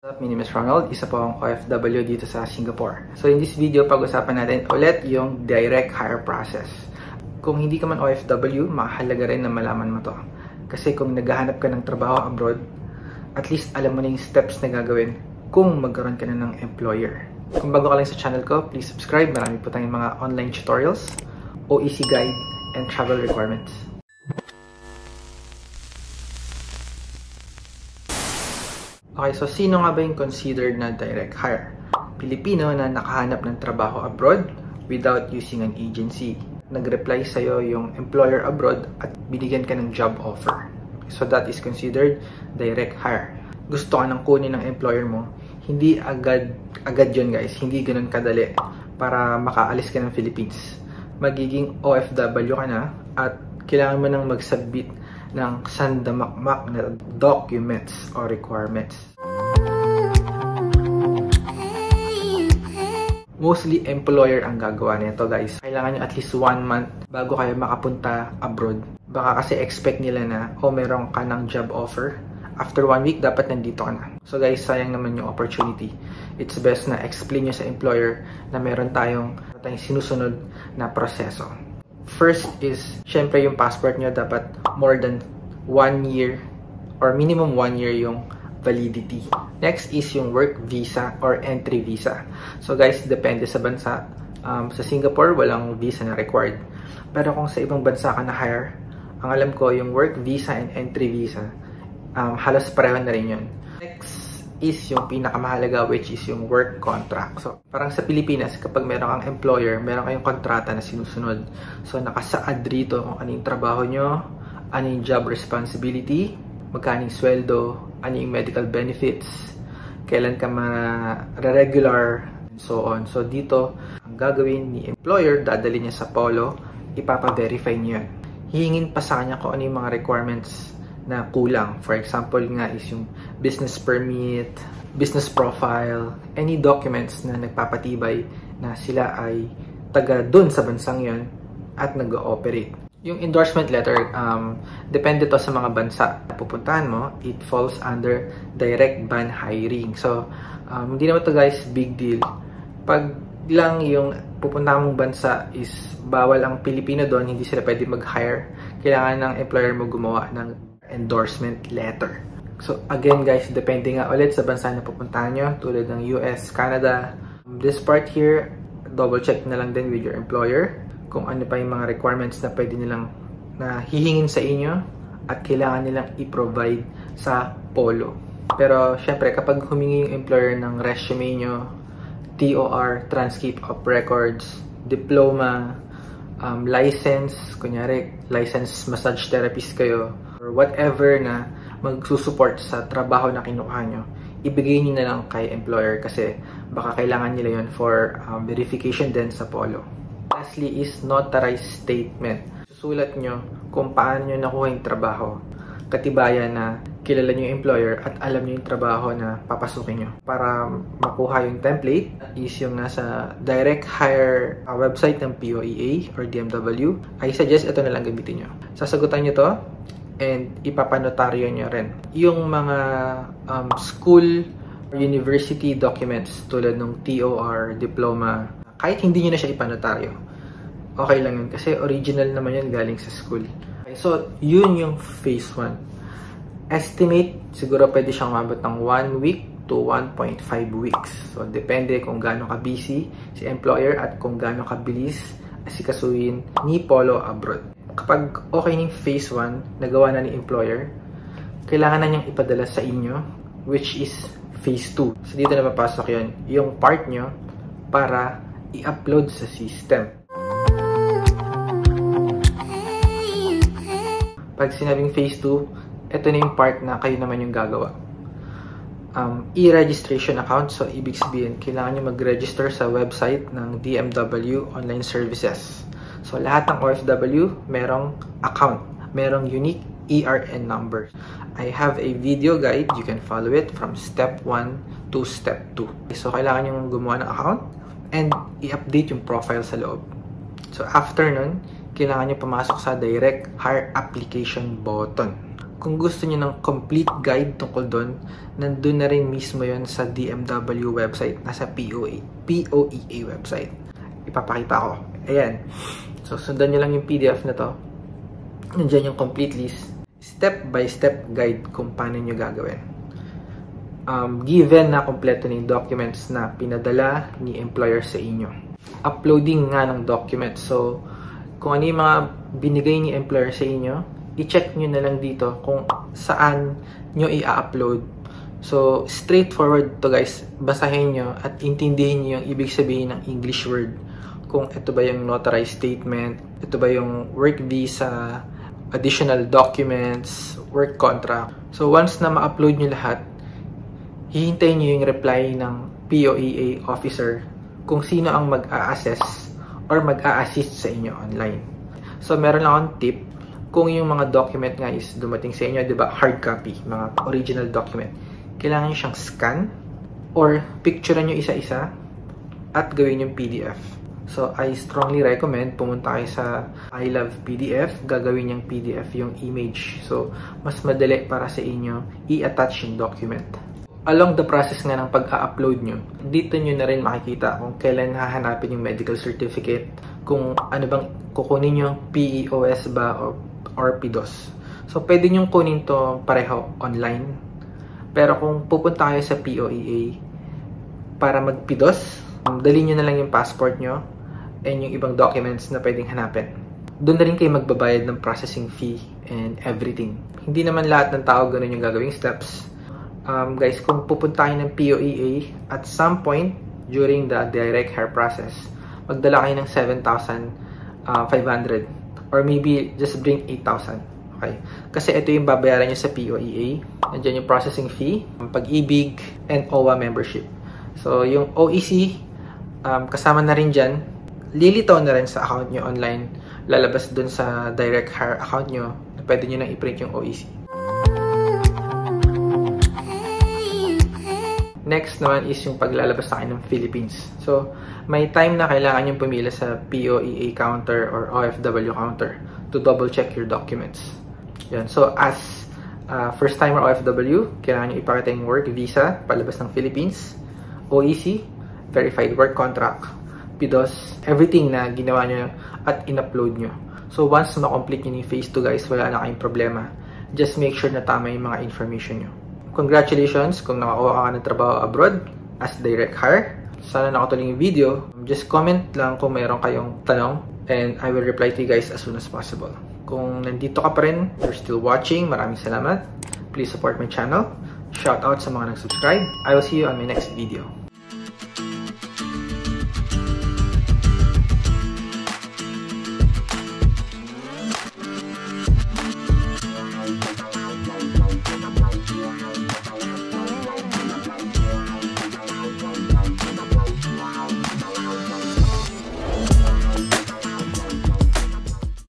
What's up? My name is Ronald, isa po akong OFW dito sa Singapore. So in this video, pag-usapan natin ulit yung direct hire process. Kung hindi ka man OFW, mahalaga rin na malaman mo to. Kasi kung naghahanap ka ng trabaho abroad, at least alam mo na yung steps na gagawin kung magkaroon ka na ng employer. Kung bago ka lang sa channel ko, please subscribe. Marami po tayong mga online tutorials, OEC guide, and travel requirements. Okay, so sino nga ba yung considered na direct hire? Pilipino na nakahanap ng trabaho abroad without using an agency. Nag-reply sa'yo yung employer abroad at binigyan ka ng job offer. So that is considered direct hire. Gusto ka nang kunin ng employer mo, hindi agad yun guys, hindi ganun kadali para makaalis ka ng Philippines. Magiging OFW ka na at kailangan mo nang mag-submit ng sandamakmak na documents or requirements. Mostly employer ang gagawa nito guys. Kailangan nyo at least 1 month bago kayo makapunta abroad. Baka kasi expect nila na meron ka ng job offer. After 1 week, dapat nandito ka na. So guys, sayang naman yung opportunity. It's best na explain nyo sa employer na meron tayong sinusunod na proseso. First is, syempre yung passport nyo dapat more than 1 year or minimum 1 year yung validity. Next is yung work visa or entry visa. So guys, depende sa bansa. Sa Singapore, walang visa na required. Pero kung sa ibang bansa ka na hire, ang alam ko yung work visa and entry visa, halos pareho na rin yun. Next is yung pinakamahalaga, which is yung work contract. So parang sa Pilipinas, kapag meron kang employer, meron kayong kontrata na sinusunod. So nakasaad rito kung ano yung trabaho nyo, ano yung job responsibility, magkano yung sweldo, ano yung medical benefits, kailan ka ma-regular, and so on. So dito, ang gagawin ni employer, dadali niya sa Polo, ipapa-verify niya. Hihingin pa sa kanya kung ano yung mga requirements na kulang. For example nga is yung business permit, business profile, any documents na nagpapatibay na sila ay taga dun sa bansang yon at nag-ooperate. Yung endorsement letter, depende to sa mga bansa na pupuntahan mo. It falls under direct ban hiring. So, hindi naman to guys, big deal. Pag lang yung pupuntahan mong bansa is bawal ang Pilipino doon, hindi sila pwede mag-hire, kailangan ng employer mo gumawa ng endorsement letter. So, again guys, depende nga ulit sa bansa na pupuntahan nyo, tulad ng US, Canada. This part here, double check na lang din with your employer kung ano pa yung mga requirements na pwede nilang na hihingin sa inyo at kailangan nilang i-provide sa Polo. Pero syempre kapag humingi yung employer ng resume nyo, TOR, transcript of records, diploma, license, kunyari license massage therapist kayo, or whatever na magsusupport sa trabaho na kinuha nyo, ibigay nyo na lang kay employer kasi baka kailangan nila yon for verification din sa Polo. Lastly is notarized statement. Susulat nyo kung paano nyo nakuha yung trabaho. Katibayan na kilala nyo yung employer at alam nyo yung trabaho na papasukin nyo. Para makuha yung template is yung nasa direct hire website ng POEA or DMW. I suggest ito na lang gamitin nyo. Sasagutan nyo to and ipapanotaryo nyo rin. Yung mga school or university documents tulad ng TOR, diploma, kahit hindi nyo na siya ipanotaryo, okay lang yun. Kasi original naman yun galing sa school. Okay, so, yun yung phase 1. Estimate, siguro pwede siyang mabot ng 1 week to 1.5 weeks. So, depende kung gaano ka-busy si employer at kung gaano ka-bilis asikasuhin ni Polo abroad. Kapag okay ng phase 1, nagawa na ni employer, kailangan na niyang ipadala sa inyo, which is phase 2. So, dito na papasok yun. Yung part nyo para i-upload sa system. Pag sinabing phase 2, ito na yung part na kayo naman yung gagawa. E-registration account. So, ibig sabihin, kailangan nyo mag-register sa website ng DMW Online Services. So, lahat ng OFW, merong account. Merong unique ERN number. I have a video guide. You can follow it from step 1 to step 2. So, kailangan nyo gumawa ng account and i-update yung profile sa loob. So, after nun, kailangan nyo pumasok sa direct hire application button. kung gusto niyo ng complete guide tungkol doon, nandun na rin mismo yon sa DMW website, nasa POEA website. Ipapakita ko. Ayan. So, sundan nyo lang yung PDF na to. Nandiyan yung complete list. Step-by-step guide kung paano nyo gagawin. Given na kompleto na yung documents na pinadala ni employer sa inyo. Uploading nga ng documents. So, kung ano yung mga binigay ni employer sa inyo, i-check nyo na lang dito kung saan nyo i-upload. So, straightforward to guys. Basahin nyo at intindihin nyo yung ibig sabihin ng English word. Kung ito ba yung notarized statement, ito ba yung work visa, additional documents, work contract. So, once na ma-upload nyo lahat, hihintayin nyo yung reply ng POEA officer kung sino ang mag-a-assess or mag-a-assist sa inyo online. So, meron lang akong tip. Kung yung mga document nga is dumating sa inyo, di ba, hard copy, mga original document, kailangan nyo siyang scan or picturean nyo isa-isa at gawin yung PDF. So, I strongly recommend pumunta kayo sa I Love PDF, gagawin yung PDF yung image. So, mas madali para sa inyo i-attach yung document. Along the process nga ng pag-a-upload nyo, dito nyo na rin makikita kung kailan hahanapin yung medical certificate, kung ano bang kukunin nyo, PEOS ba or PIDOS. So, pwede nyo kunin to pareho online. Pero kung pupunta kayo sa POEA para mag-PIDOS, dali nyo na lang yung passport nyo and yung ibang documents na pwedeng hanapin. Doon na rin kayo magbabayad ng processing fee and everything. Hindi naman lahat ng tao ganun yung gagawing steps. Guys, kung pupunta kayo ng POEA at some point during the direct hire process, magdala kayo ng 7,500 or maybe just bring 8,000. Okay? Kasi ito yung babayaran nyo sa POEA. Nandiyan yung processing fee, Pag-ibig, and OWA membership. So, yung OEC, kasama na rin dyan. Lilitaw na rin sa account nyo online. Lalabas dun sa direct hire account nyo. Pwede nyo nang i-print yung OEC. Next naman is yung paglalabas sa akin ng Philippines. So, may time na kailangan yung pumila sa POEA counter or OFW counter to double check your documents. Yan. So, as first timer OFW, kailangan nyo ipakita yung work visa, palabas ng Philippines, OEC, verified work contract, PIDOS, everything na ginawa nyo at in-upload nyo. So, once ma-complete nyo yung phase 2 guys, wala na kayong problema. Just make sure na tama yung mga information nyo. Congratulations kung nakakuha ka ng trabaho abroad as direct hire. Sana nakatuloy yung video. Just comment lang kung mayroon kayong tanong and I will reply to you guys as soon as possible. Kung nandito ka pa rin, you're still watching, maraming salamat. Please support my channel. Shout out sa mga nag-subscribe. I will see you on my next video.